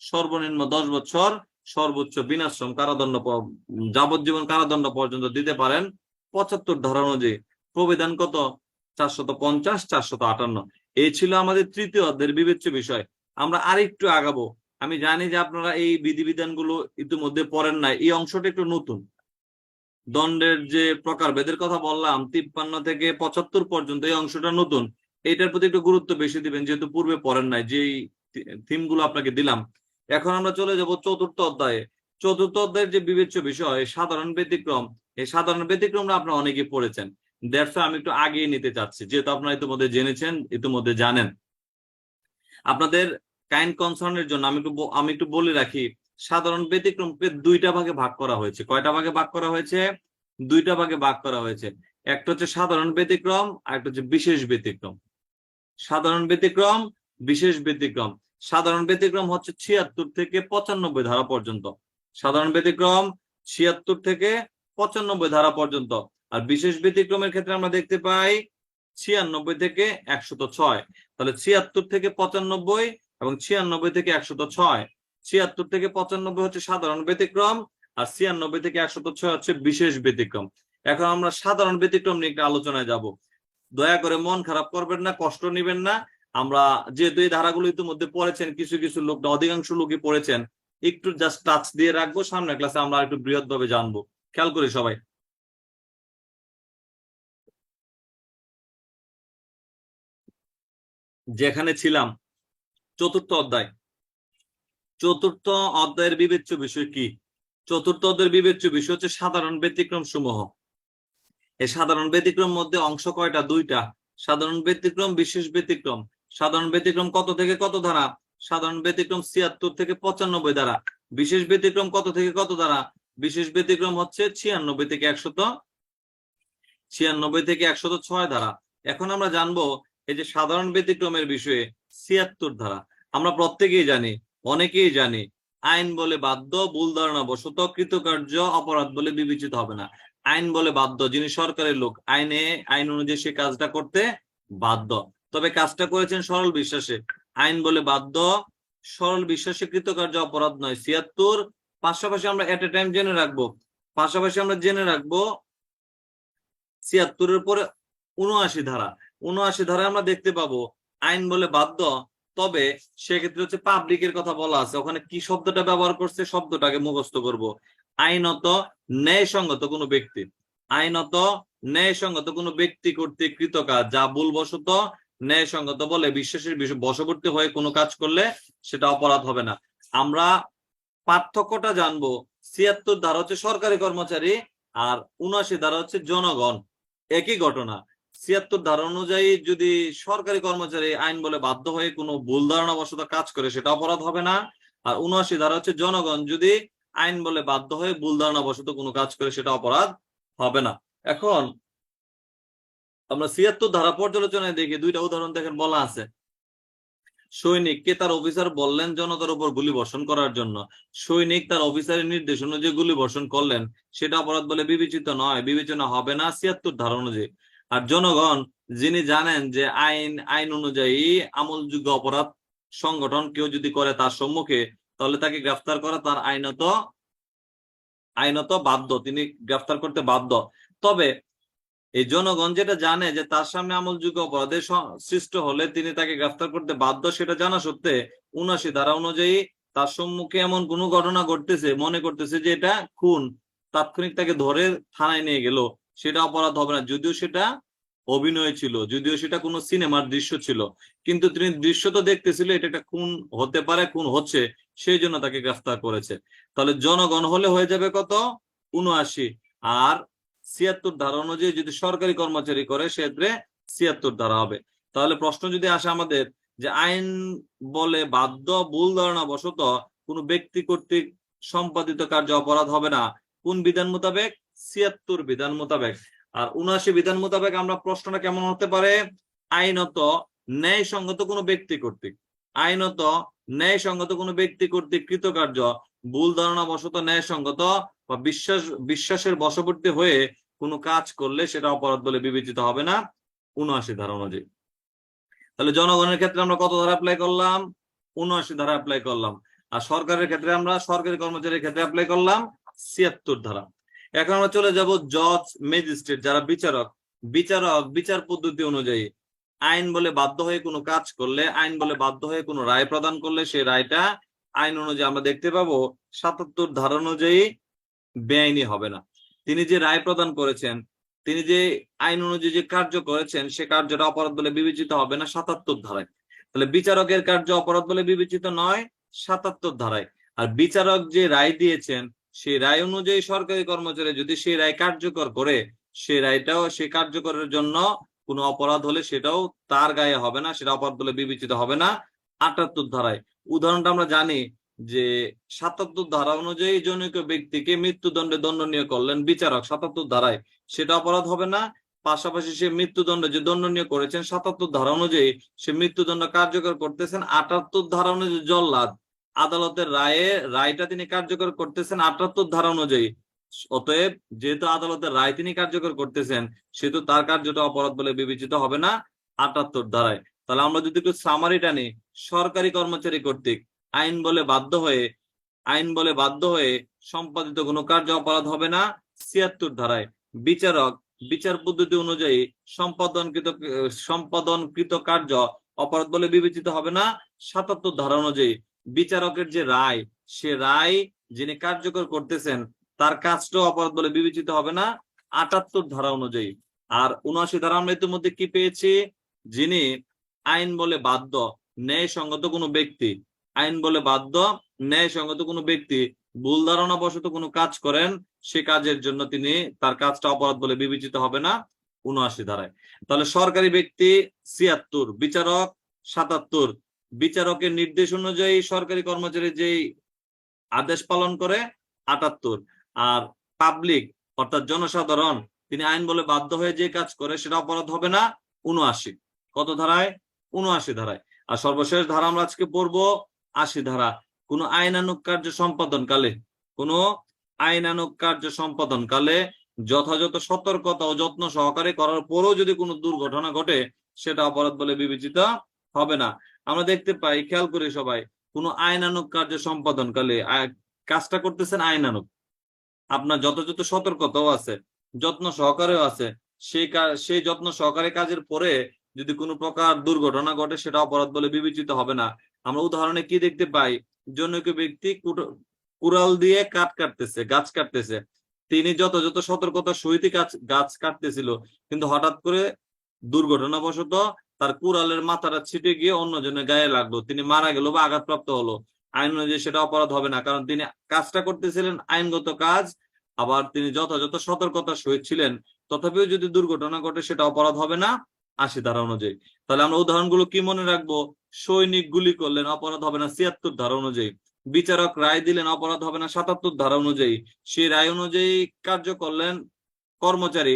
সর্বনিম্ন 10 বছর, সর্বোচ্চ বিনাশ্রম কারাদণ্ড, যাবজ্জীবন কারাদণ্ড পর্যন্ত দিতে পারেন 75 ধারা অনুযায়ী। প্রবিধান কত? 450, 458। এই ছিল আমাদের তৃতীয় অধ্যায়ের বিবেচ্য বিষয়। আমরা আরেকটু আগাবো। আমি জানি যে আপনারা এই বিধিবিধানগুলো ইতিমধ্যে পড়েন নাই, এই অংশটা একটু নতুন। দণ্ডের যে প্রকারভেদের কথা বললাম 53 থেকে 75 পর্যন্ত, এই অংশটা নতুন। এটার প্রতি একটু গুরুত্ব বেশি দিবেন যেহেতু পূর্বে পড়েন নাই, যেই থিমগুলো আপনাকে দিলাম। এখন আমরা চলে যাব চতুর্থ অধ্যায়ে। চতুর্থ অধ্যায়ের যে বিবেচ্য বিষয় সাধারণ ব্যতিক্রম, এই সাধারণ ব্যতিক্রমটা আপনারা অনেকে পড়েছেন। দ্যাটস আমি একটু আগিয়ে নিতে চাচ্ছি, যেহেতু আপনারা ইতিমধ্যে জেনেছেন, ইতিমধ্যে জানেন। আপনাদের কাইন্ড কনসার্নের জন্য আমি একটু বলে রাখি, সাধারণ ব্যতিক্রমকে 2টা ভাগে ভাগ করা হয়েছে। কয়টা ভাগে ভাগ করা হয়েছে? 2টা ভাগে ভাগ করা হয়েছে। একটা হচ্ছে সাধারণ ব্যতিক্রম, আর একটা হচ্ছে বিশেষ ব্যতিক্রম। সাধারণ ব্যতিক্রম, বিশেষ ব্যতিক্রম। সাধারণ ব্যতিক্রম হচ্ছে 76 থেকে 95 ধারা পর্যন্ত। সাধারণ ব্যতিক্রম 76 থেকে 95 ধারা পর্যন্ত। আর বিশেষ ব্যতিক্রমের ক্ষেত্রে আমরা দেখতে পাই 96 থেকে 106। তাহলে 76 থেকে 95 এবং 96 থেকে 106। 76 থেকে 95 হচ্ছে সাধারণ ব্যতিক্রম, আর 96 থেকে 106 হচ্ছে বিশেষ ব্যতিক্রম। এখন আমরা সাধারণ ব্যতিক্রম নিয়ে একটা আলোচনায় যাব। দয়া করে মন খারাপ করবেন না, কষ্ট নিবেন না। আমরা যেহেতু এই ধারাগুলো ইতিমধ্যে পড়েছেন, কিছু কিছু লোক, অধিকাংশ লোকই পড়েছেন, একটু জাস্ট টাচ দিয়ে রাখবো। সামনের ক্লাসে আমরা একটু বৃহৎ ভাবে জানবো। খেয়াল করি সবাই। যেখানে ছিলাম, চতুর্থ অধ্যায়। চতুর্থ অধ্যায়ের বিবেচ্য বিষয় কি? চতুর্থ অধ্যায়ের বিবেচ্য বিষয় হচ্ছে সাধারণ ব্যতিক্রম সমূহ। এই সাধারণ ব্যতিক্রম মধ্যে অংশ কয়টা? 2টা। সাধারণ ব্যতিক্রম, বিশেষ ব্যতিক্রম। সাধারণ ব্যতিক্রম কত থেকে কত ধারা? সাধারণ ব্যতিক্রম 76 থেকে 95 ধারা। বিশেষ ব্যতিক্রম কত থেকে কত ধারা? বিশেষ ব্যতিক্রম হচ্ছে 96 থেকে 106 ধারা। এখন আমরা জানবো এই যে সাধারণ ব্যতিক্রমের বিষয়ে 76 ধারা। আমরা প্রত্যেকেই জানি, অনেকেই জানি, আইন বলে বাধ্য, ভুল ধারণা বশত কৃতকার্য অপরাধ বলে বিবেচিত হবে না। আইন বলে বাধ্য, যিনি সরকারের লোক, আইন অনুযায়ী সে কাজটা করতে বাধ্য। তবে কাজটা করেছেন সরল বিশ্বাসে। আইন বলে বাধ্য, সরল বিশ্বাসে কৃতকার্য অপরাধ নয় 76। পাশাপাশি আমরা এট এ টাইম জেনে রাখবো, 76-এর পরে 79 ধারা। 79 ধারায় আমরা দেখতে পাবো আইন বলে বাধ্য, তবে সেক্ষেত্রে হচ্ছে পাবলিকের কথা বলা আছে। ওখানে কি শব্দটা ব্যবহার করছে, শব্দটাকে মুখস্থ করব। আইনত ন্যায়সঙ্গত কোনো ব্যক্তি, আইনত ন্যায়সঙ্গত কোনো ব্যক্তি কর্তৃক কৃত কাজ যা ভুলবশত ন্যায়সঙ্গত বলে বিশ্বাসের বশবর্তী হয়ে কোনো কাজ করলে সেটা অপরাধ হবে না। আমরা পার্থক্যটা জানবো। ৭৬ ধারা হচ্ছে সরকারি কর্মচারী আর ৭৯ ধারা হচ্ছে জনগণ, একই ঘটনা। ৭৬ ধারা অনুযায়ী যদি সরকারি কর্মচারী আইন বলে বাধ্য হয়ে কোনো ভুল ধারণাবশত কাজ করে সেটা অপরাধ হবে না, আর ৭৯ ধারা হচ্ছে জনগণ যদি আইন বলে বাধ্য হয়ে ভুল ধারণাবশত কোনো কাজ করে সেটা অপরাধ হবে না। এখন আমরা ৭৬ ধারা পর্যালোচনায় দেখি, দুইটা উদাহরণ দেখেন বলা আছে। সৈনিককে তার অফিসার বললেন জনতার উপর গুলি বর্ষণ করার জন্য, সৈনিক তার অফিসারের নির্দেশ অনুযায়ী গুলি বর্ষণ করলেন, সেটা অপরাধ বলে বিবেচিত নয়, বিবেচনা হবে না ৭৬ ধারা অনুযায়ী। আর জনগণ যিনি জানেন যে আইন অনুযায়ী আমলযোগ্য অপরাধ সংগঠন কেউ যদি করে তার সম্মুখে, তাহলে তাকে গ্রেফতার করা তার আইনত বাধ্য, তিনি গ্রেফতার করতে বাধ্য। তবে এই জনগণ যেটা জানে যে তার সামনে আমলযোগ্য অপরাধের সৃষ্ট হলে তিনি তাকে গ্রেফতার করতে বাধ্য, সেটা জানা সত্ত্বে ৭৯ ধারা অনুযায়ী তার সম্মুখে এমন কোনো ঘটনা ঘটতেছে, মনে করতেছে যে এটা খুন, তাৎক্ষণিক তাকে ধরে থানায় নিয়ে গেল, সেটা অপরাধ হবে না, যদিও সেটা অভিনয় ছিল, যদিও সেটা কোনো সিনেমার দৃশ্য ছিল, কিন্তু তিনি দৃশ্য তো দেখতেছিল এটা একটা খুন হতে পারে, খুন হচ্ছে, সেই জন্য তাকে গ্রেফতার করেছে। তাহলে জনগণ হলে হয়ে যাবে কত? ৭৯। আর ৭৬ ধারা অনুযায়ী যদি সরকারি কর্মচারী করে সেক্ষেত্রে ৭৬ ধারা হবে। তাহলে প্রশ্ন যদি আসে আমাদের যে আইন বলে বাধ্য ভুল ধারণা বশত কোনো ব্যক্তি কর্তৃক সম্পাদিত কার্য অপরাধ হবে না, কোন বিধান মোতাবেক? ৭৬ বিধান মোতাবেক। আর ৭৯ বিধান মোতাবেক আমরা প্রশ্নটা কেমন হতে পারে? আইনত ন্যায়সঙ্গত কোনো ব্যক্তি কর্তৃক, আইনত ন্যায়সঙ্গত কোনো ব্যক্তি কর্তৃক কৃতকার্য ভুল ধারণা বশত ন্যায়সঙ্গত বা বিশ্বাসের বশবর্তী হয়ে কোনো কাজ করলে সেটা অপরাধ বলে বিবেচিত হবে না ৭৯ ধারা অনুযায়ী। তাহলে জনগণের ক্ষেত্রে আমরা কত ধারা অ্যাপ্লাই করলাম? ৭৯ ধারা অ্যাপ্লাই করলাম। আর সরকারের ক্ষেত্রে আমরা সরকারি কর্মচারীর ক্ষেত্রে অ্যাপ্লাই করলাম ৭৬ ধারা। এখন আমরা চলে যাব জজ ম্যাজিস্ট্রেট, যারা বিচার পদ্ধতি অনুযায়ী আইন বলে বাধ্য হয়ে কোনো কাজ করলে, আইন বলে বাধ্য হয়ে কোনো রায় প্রদান করলে সেই রায়টা আইন অনুযায়ী আমরা দেখতে পাবো ৭৭ ধারা অনুযায়ী বেআইনি হবে না। তিনি যে রায় প্রদান করেছেন, তিনি যে আইন অনুযায়ী যে কার্য করেছেন, সে কার্যটা অপরাধ বলে বিবেচিত হবে না ৭৭ ধারায়। তাহলে বিচারকের কার্য অপরাধ বলে বিবেচিত নয় ৭৭ ধারায়। আর বিচারক যে রায় দিয়েছেন সেই রায় অনুযায়ী সরকারি কর্মচারী যদি সেই রায় কার্যকর করে, সেই রায়টাও সে কার্যকরের জন্য কোনো অপরাধ হলে সেটাও তার গায়ে হবে না, সেটা অপরাধ বলে বিবেচিত হবে না ৭৮ ধারায়। উদাহরণটা আমরা জানি যে ৭৭ ধারা অনুযায়ী জনৈক ব্যক্তিকে মৃত্যুদণ্ডে দণ্ডনীয় করলেন বিচারক ৭৭ ধারায়, সেটা অপরাধ হবে না। পাশাপাশি সে মৃত্যুদণ্ড যে দণ্ডনীয় করেছেন ৭৭ ধারা অনুযায়ী, সে মৃত্যুদণ্ড কার্যকর করতেছেন ৭৮ ধারা অনুযায়ী। জল্লাদ আদালতের রায়টা তিনি কার্যকর করতেছেন ৭৮ ধারা অনুযায়ী। অতএব যেহেতু আদালতের রায় তিনি কার্যকর করতেছেন, সেহেতু তার কার্যটা অপরাধ বলে বিবেচিত হবে না ৭৮ ধারায়। তাহলে আমরা যদি একটু সামারি টানি, সরকারি কর্মচারী কর্তৃক আইন বলে বাধ্য হয়ে সম্পাদিত কোনো কার্য অপরাধ হবে না ৭৬ ধারায়। বিচার পদ্ধতি অনুযায়ী সম্পাদনকৃত কার্য অপরাধ বলে বিবেচিত হবে না ৭৭ ধারা অনুযায়ী। বিচারকের যে রায়, সে রায় যিনি কার্যকর করতেছেন তার কাজটাও অপরাধ বলে বিবেচিত হবে না ৭৮ ধারা অনুযায়ী। আর ৭৯ ধারা আমরা ইতিমধ্যে কি পেয়েছি? যিনি আইন বলে বাধ্য ন্যায়সঙ্গত কোনো ব্যক্তি, আইন বলে বাধ্য ন্যায়সঙ্গত কোনো ব্যক্তি ভুল ধারণা বশত কোনো কাজ করেন, সে কাজের জন্য তিনি তার কাজটা অপরাধ বলে বিবেচিত হবে না ৭৯ ধারায়। তাহলে সরকারি ব্যক্তি ৭৬, বিচারক ৭৭, বিচারকের নির্দেশ অনুযায়ী সরকারি কর্মচারী যেই আদেশ পালন করে ৭৮। আর পাবলিক অর্থাৎ জনসাধারণ তিনি আইন বলে বাধ্য হয়ে যে কাজ করে সেটা অপরাধ হবে না ৭৯। কত ধারায়? ৭৯ ধারায়। আর সর্বশেষ ধারা আমরা আজকে পড়বো ৮০ ধারা। কোন আইনানুগ কার্য সম্পাদনকালে যথাযথ সতর্কতা ও যত্ন সহকারে করার পরেও যদি কোনো দুর্ঘটনা ঘটে সেটা অপরাধ বলে বিবেচিত হবে না। আমরা দেখতে পাই, খেয়াল করি সবাই, কোন আইনানুগ কার্য সম্পাদনকালে কাজটা করতেছেন আইনানুগ, আপনার যথাযথ সতর্কতাও আছে, যত্ন সহকারেও আছে, সেই যত্ন সহকারে কাজের পরে যদি কোনো প্রকার দুর্ঘটনা ঘটে সেটা অপরাধ বলে বিবেচিত হবে না। আমরা উদাহরণে কি দেখতে পাই? জনৈক ব্যক্তি কুড়াল দিয়ে গাছ কাটতেছে, তিনি যথাযথ সতর্কতার সহিত গাছ কাটতেছিল, কিন্তু হঠাৎ করে দুর্ঘটনাবশত তার কুড়ালের মাথাটা ছিটে গিয়ে অন্যজনের গায়ে লাগলো, তিনি মারা গেল বা আঘাতপ্রাপ্ত হলো। আইন অনুযায়ী সেটা অপরাধ হবে না, কারণ তিনি কাজটা করতেছিলেন আইনগত কাজ, আবার তিনি যথাযথ সতর্কতার সহিত ছিলেন, তথাপিও যদি দুর্ঘটনা ঘটে সেটা অপরাধ হবে না 80 ধারা অনুযায়ী। তাহলে আমরা উদাহরণগুলো কি মনে রাখবো? সৈনিক গুলি করলেন, অপরাধ হবে না 76 ধারা অনুযায়ী। বিচারক রায় দিলেন, অপরাধ হবে না 77 ধারা অনুযায়ী। সেই রায় অনুযায়ী কার্য করলেন কর্মচারী,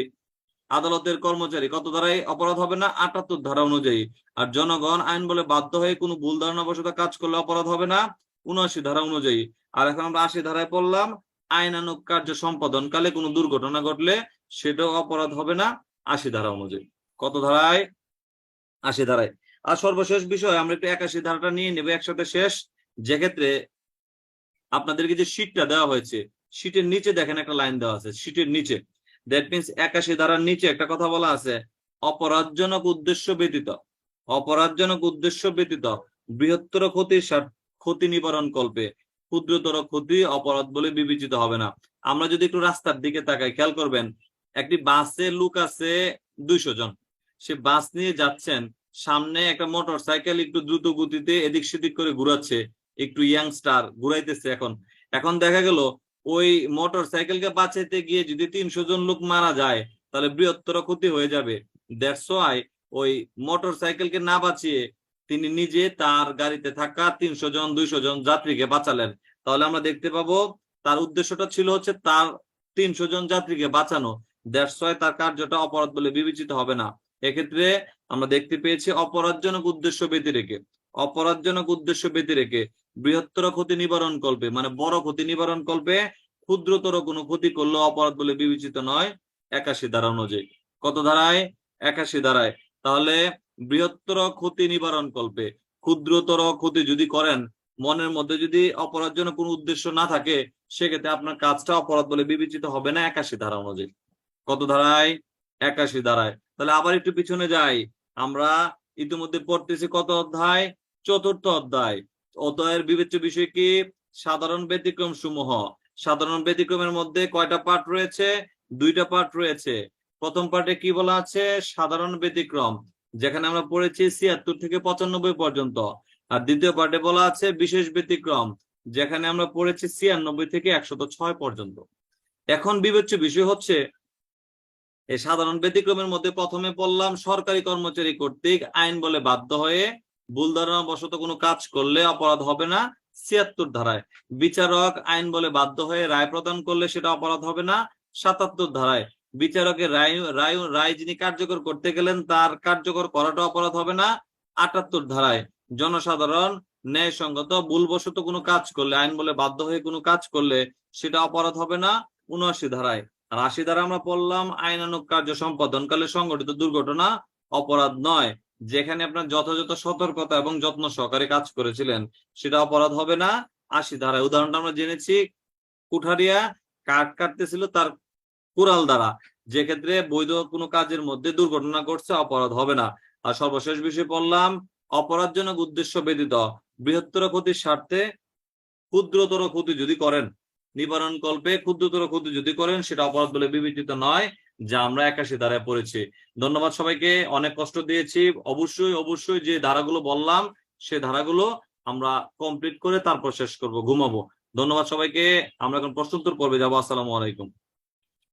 আদালতের কর্মচারী, কত ধারায় অপরাধ হবে না? 78 ধারা অনুযায়ী। আর জনগণ আইন বলে বাধ্য হয়ে কোনো ভুল ধারণাবশত কাজ করলে অপরাধ হবে না 79 ধারা অনুযায়ী। আর এখন আমরা 80 ধারায় পড়লাম, আইনানুগ কার্য সম্পাদনকালে কোনো দুর্ঘটনা ঘটলে সেটাও অপরাধ হবে না 80 ধারা অনুযায়ী। কত ধারায়? 80 ধারায়। আর সর্বশেষ বিষয় আমরা একটু 81 ধারাটা নিয়ে নেব একসাথে শেষ, যেক্ষেত্রে আপনাদেরকে যে শীটটা দেওয়া হয়েছে, শীটের নিচে দেখেন একটা লাইন দেওয়া আছে, শীটের নিচে, দ্যাট মিনস 81 ধারার নিচে একটা কথা বলা আছে, অপরাধজনক উদ্দেশ্য ব্যতীত, অপরাধজনক উদ্দেশ্য ব্যতীত বৃহত্তর ক্ষতি নিবারণ কল্পে ক্ষুদ্রতর ক্ষতি অপরাধ বলে বিবেচিত হবে না। আমরা যদি একটু রাস্তার দিকে তাকাই, খেয়াল করবেন, একটি বাসে লোক আছে 200 জন, সে বাস নিয়ে যাচ্ছেন, সামনে একটা মোটর সাইকেল একটু দ্রুত গতিতে এদিক সেদিক করে ঘুরাচ্ছে, একটু ইয়াংস্টার ঘুরাইতেছে। এখন এখন দেখা গেল ওই মোটর সাইকেলকে বাঁচাইতে গিয়ে যদি 300 জন লোক মারা যায়, তাহলে বৃহত্তর ক্ষতি হয়ে যাবে। দ্যাটস ওয়াই ওই মোটর সাইকেলকে না বাঁচিয়ে তিনি নিজে তার গাড়িতে থাকা 300 জন 200 জন যাত্রীকে বাঁচালেন। তাহলে আমরা দেখতে পাবো তার উদ্দেশ্যটা ছিল হচ্ছে তার 300 জন যাত্রীকে বাঁচানো। দ্যাটস ওয়াই তার কার্যটা অপরাধ বলে বিবেচিত হবে না। এক্ষেত্রে আমরা দেখতে পেয়েছি অপরাধজনক উদ্দেশ্য ব্যতি রেখে, অপরাধজনক উদ্দেশ্য ব্যতি রেখে বৃহত্তর ক্ষতি নিবারণ কল্পে, মানে বড় ক্ষতি নিবারণ কল্পে ক্ষুদ্রতর কোনো ক্ষতি করলে অপরাধ বলে বিবেচিত নয় 81 ধারা অনুযায়ী। কত ধারায়? 81 ধারায়। তাহলে বৃহত্তর ক্ষতি নিবারণ কল্পে ক্ষুদ্রতর ক্ষতি যদি করেন, মনের মধ্যে যদি অপরাধজনক কোনো উদ্দেশ্য না থাকে, সেক্ষেত্রে আপনার কাজটা অপরাধ বলে বিবেচিত হবে না 81 ধারা অনুযায়ী। কত ধারায়? 81 ধারায়। তাহলে আবার একটু পিছনে যাই, আমরা ইতিমধ্যে পড়তেছি কত অধ্যায়? 4র্থ অধ্যায়। অধ্যায়ের বিবেচ্য বিষয় কি? সাধারণ ব্যতিক্রম সমূহ। সাধারণ ব্যতিক্রমের মধ্যে কয়টা পার্ট রয়েছে? 2টা পার্ট রয়েছে। প্রথম পার্টে কি বলা আছে? সাধারণ ব্যতিক্রম, যেখানে আমরা পড়েছি 76 থেকে 95 পর্যন্ত। আর দ্বিতীয় পার্টে বলা আছে বিশেষ ব্যতিক্রম, যেখানে আমরা পড়েছি 96 থেকে 106 পর্যন্ত। এখন বিবেচ্য বিষয় হচ্ছে এই সাধারণ ব্যতিক্রমের মধ্যে প্রথমে পড়লাম সরকারি কর্মচারী কর্তৃক আইন বলে বাধ্য হয়ে ভুল ধারণা বশত কোনো কাজ করলে অপরাধ হবে না 76 ধারায়। বিচারক আইন বলে বাধ্য হয়ে রায় প্রদান করলে সেটা অপরাধ হবে না 77 ধারায়। বিচারকের রায় যিনি কার্যকর করতে গেলেন তার কার্যকর করাটা অপরাধ হবে না 78 ধারায়। জনসাধারণ ন্যায়সঙ্গত ভুলবশত কোনো কাজ করলে, আইন বলে বাধ্য হয়ে কোনো কাজ করলে সেটা অপরাধ হবে না 79 ধারায়। আর 80 ধারা আমরা পড়লাম আইনানুগ কার্য সম্পাদনকালে সংঘটিত দুর্ঘটনা অপরাধ নয়, যেখানে আপনার যথাযথ সতর্কতা এবং যত্ন সহকারে কাজ করেছিলেন সেটা অপরাধ হবে না 80 ধারায়। উদাহরণটা আমরা জেনেছি, কুঠারিয়া কাঠ কাটতেছিল তার কুড়াল দ্বারা, যে ক্ষেত্রে বৈধ কোনো কাজের মধ্যে দুর্ঘটনা ঘটছে, অপরাধ হবে না। আর সর্বশেষ বিষয় পড়লাম অপরাধজনক উদ্দেশ্য ব্যতীত বৃহত্তর ক্ষতির স্বার্থে ক্ষুদ্রতর ক্ষতি যদি করেন, নিবারণ কল্পে ক্ষুদ্রতর ক্ষতি যদি করেন সেটা অপরাধ বলে বিবেচিত নয়, যা আমরা 81 ধারায় পড়েছি। ধন্যবাদ সবাইকে, অনেক কষ্ট দিয়েছি। অবশ্যই অবশ্যই যে ধারাগুলো বললাম সে ধারাগুলো আমরা কমপ্লিট করে তারপর শেষ করব, ঘুমাবো। ধন্যবাদ সবাইকে। আমরা এখন প্রশ্নোত্তর পর্বে যাবো। আসসালামু আলাইকুম।